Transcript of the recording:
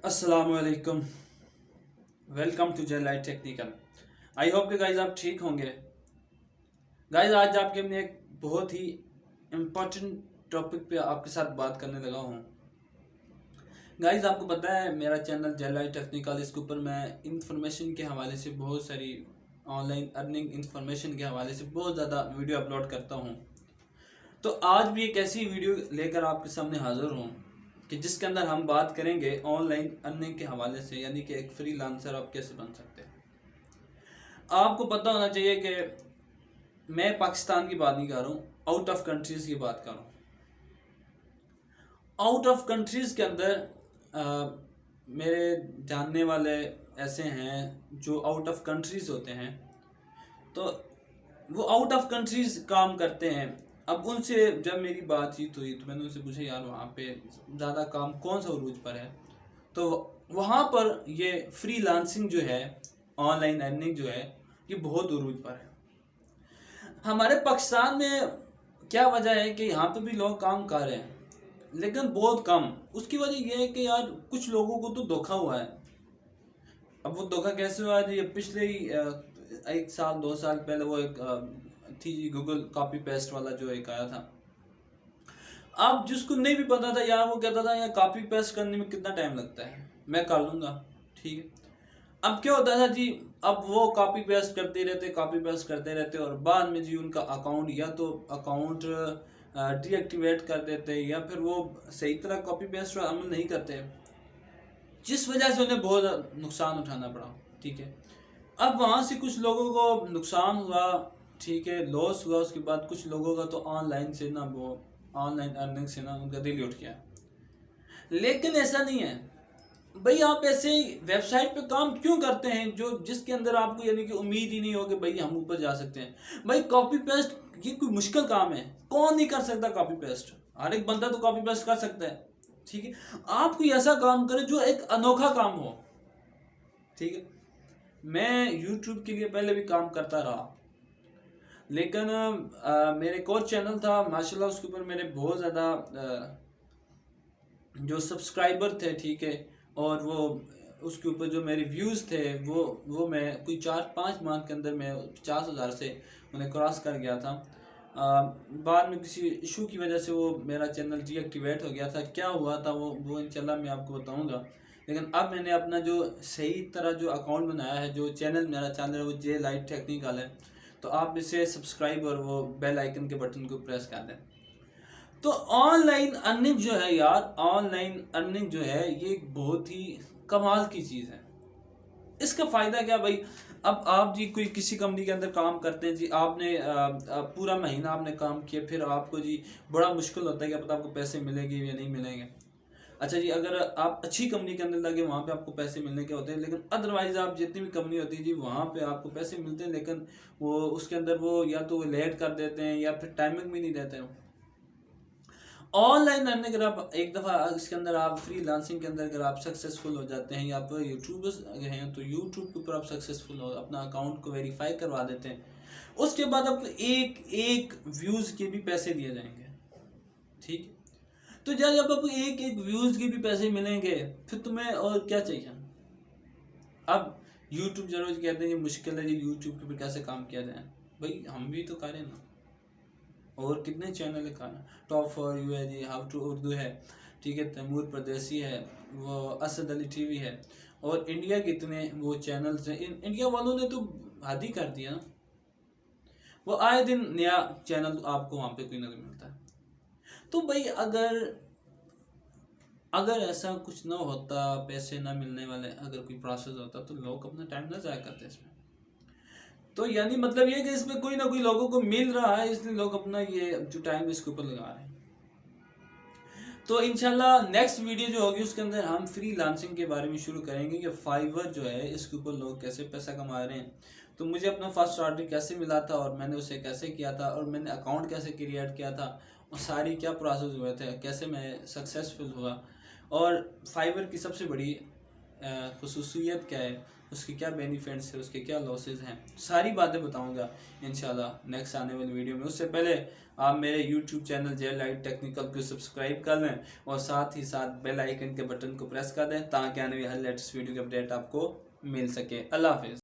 अस्सलामुअलैकुम। Welcome to Jelite technical. I hope कि guys आप ठीक होंगे। गाइज आज आपके लिए एक बहुत ही इम्पोर्टेंट टॉपिक पे आपके साथ बात करने लगा हूँ। गाइज आपको पता है मेरा चैनल जेलाइट टेक्निकल, इसके ऊपर मैं इंफॉर्मेशन के हवाले से बहुत सारी ऑनलाइन अर्निंग इंफॉर्मेशन के हवाले से बहुत ज़्यादा वीडियो अपलोड करता हूँ। तो आज भी एक ऐसी वीडियो लेकर आपके सामने हाज़िर हूँ कि जिसके अंदर हम बात करेंगे ऑनलाइन अर्निंग के हवाले से, यानी कि एक फ्रीलांसर आप कैसे बन सकते हैं। आपको पता होना चाहिए कि मैं पाकिस्तान की बात नहीं कर रहा हूँ, आउट ऑफ कंट्रीज़ की बात कर रहा हूँ। आउट ऑफ कंट्रीज़ के अंदर मेरे जानने वाले ऐसे हैं जो आउट ऑफ कंट्रीज़ होते हैं, तो वो आउट ऑफ कंट्रीज़ काम करते हैं। अब उनसे जब मेरी बातचीत हुई तो मैंने उनसे पूछा, यार वहाँ पे ज़्यादा काम कौन सा उरूज पर है। तो वहाँ पर ये फ्रीलांसिंग जो है, ऑनलाइन अर्निंग जो है, ये बहुत उरूज पर है। हमारे पाकिस्तान में क्या वजह है कि यहाँ पे भी लोग काम कर रहे हैं लेकिन बहुत कम। उसकी वजह यह है कि यार कुछ लोगों को तो धोखा हुआ है। अब वो धोखा कैसे हुआ है, ये पिछले ही 1 साल 2 साल पहले वो एक थी जी गूगल कॉपी पेस्ट वाला जो एक आया था। अब जिसको नहीं भी पता था यार, वो कहता था यार कॉपी पेस्ट करने में कितना टाइम लगता है, मैं कर लूँगा, ठीक है। अब क्या होता था जी, अब वो कॉपी पेस्ट करते रहते और बाद में जी उनका अकाउंट या तो अकाउंट डीएक्टिवेट कर देते या फिर वो सही तरह कॉपी पेस्ट पर अमल नहीं करते, जिस वजह से उन्हें बहुत नुकसान उठाना पड़ा, ठीक है। अब वहाँ से कुछ लोगों को नुकसान हुआ, ठीक है, लॉस हुआ। उसके बाद कुछ लोगों का तो ऑनलाइन से ना वो ऑनलाइन अर्निंग से ना उनका दिल ही उठ गया। लेकिन ऐसा नहीं है भाई, आप ऐसे वेबसाइट पे काम क्यों करते हैं जो जिसके अंदर आपको यानी कि उम्मीद ही नहीं हो कि भाई हम ऊपर जा सकते हैं। भाई कॉपी पेस्ट ये कोई मुश्किल काम है, कौन नहीं कर सकता कॉपी पेस्ट, हर एक बंदा तो कॉपी पेस्ट कर सकता है, ठीक है। आप कोई ऐसा काम करें जो एक अनोखा काम हो, ठीक है। मैं यूट्यूब के लिए पहले भी काम करता रहा, लेकिन मेरे एक और चैनल था माशाल्लाह, उसके ऊपर मेरे बहुत ज़्यादा जो सब्सक्राइबर थे, ठीक है, और वो उसके ऊपर जो मेरे व्यूज़ थे वो मैं कोई 4-5 माह के अंदर मैं 50,000 से उन्हें क्रॉस कर गया था। बाद में किसी इशू की वजह से वो मेरा चैनल डीएक्टिवेट हो गया था। क्या हुआ था वो इंशाल्लाह मैं आपको बताऊंगा। लेकिन अब मैंने अपना जो सही तरह जो अकाउंट बनाया है, जो चैनल मेरा चैनल है वो जे लाइट टेक्निकल है, तो आप इसे सब्सक्राइब और वो बेल आइकन के बटन को प्रेस कर दें। तो ऑनलाइन अर्निंग जो है यार, ऑनलाइन अर्निंग जो है ये एक बहुत ही कमाल की चीज़ है। इसका फ़ायदा क्या भाई, अब आप जी कोई किसी कंपनी के अंदर काम करते हैं जी, आपने पूरा महीना आपने काम किया, फिर आपको जी बड़ा मुश्किल होता है कि पता आपको पैसे मिलेंगे या नहीं मिलेंगे। अच्छा जी, अगर आप अच्छी कंपनी के अंदर लगे वहाँ पे आपको पैसे मिलने के होते हैं, लेकिन अदरवाइज़ आप जितनी भी कंपनी होती है जी वहाँ पे आपको पैसे मिलते हैं, लेकिन वो उसके अंदर वो या तो वो लेट कर देते हैं या फिर टाइमिंग भी नहीं देते हैं। ऑनलाइन अर्निंग अगर आप एक दफ़ा इसके अंदर आप फ्रीलांसिंग के अंदर अगर आप सक्सेसफुल हो जाते हैं, या आप यूट्यूबर्स हैं तो यूट्यूब के ऊपर आप सक्सेसफुल हो अपना अकाउंट को वेरीफाई करवा देते हैं, उसके बाद आपको एक एक व्यूज़ के भी पैसे दिए जाएंगे, ठीक। तो जब आपको एक एक व्यूज़ के भी पैसे मिलेंगे फिर तुम्हें और क्या चाहिए। अब यूट्यूब जरूर कहते हैं कि मुश्किल है जी यूट्यूब के ऊपर कैसे काम किया जाए, भाई हम भी तो करें ना। और कितने चैनल है खाना, टॉप फॉर यू है जी, हाउ टू उर्दू है, ठीक है, तैमूर परदेसी है, वो असद अली टीवी है, और इंडिया के इतने वो चैनल्स हैं। इंडिया वालों ने तो हद ही कर दिया ना, वो आए दिन नया चैनल आपको वहाँ पे कोई नजर मिलता है। तो भाई अगर अगर ऐसा कुछ ना होता, पैसे ना मिलने वाले अगर कोई प्रोसेस होता, तो लोग अपना टाइम ना ज़ाया करते इसमें। तो यानी मतलब ये कि इसमें कोई ना कोई लोगों को मिल रहा है, इसलिए लोग अपना ये जो टाइम इसके ऊपर लगा रहे हैं। तो इंशाल्लाह नेक्स्ट वीडियो जो होगी उसके अंदर हम फ्रीलांसिंग के बारे में शुरू करेंगे कि फाइवर जो है इसके ऊपर लोग कैसे पैसा कमा रहे हैं। तो मुझे अपना फर्स्ट ऑर्डर कैसे मिला था और मैंने उसे कैसे किया था और मैंने अकाउंट कैसे क्रिएट किया था और सारी क्या प्रोसेस हुए थे, कैसे मैं सक्सेसफुल हुआ, और फाइवर की सबसे बड़ी खसूसियत क्या है, उसके क्या बेनिफिट्स है, उसके क्या लॉसेस हैं, सारी बातें बताऊंगा इंशाल्लाह नेक्स्ट आने वाली वीडियो में। उससे पहले आप मेरे YouTube चैनल जे लाइट टेक्निकल को सब्सक्राइब कर लें और साथ ही साथ बेल आइकन के बटन को प्रेस कर दें ताकि आने वाली हर लेटेस्ट वीडियो की अपडेट आपको मिल सके। अल्लाह हाफिज़।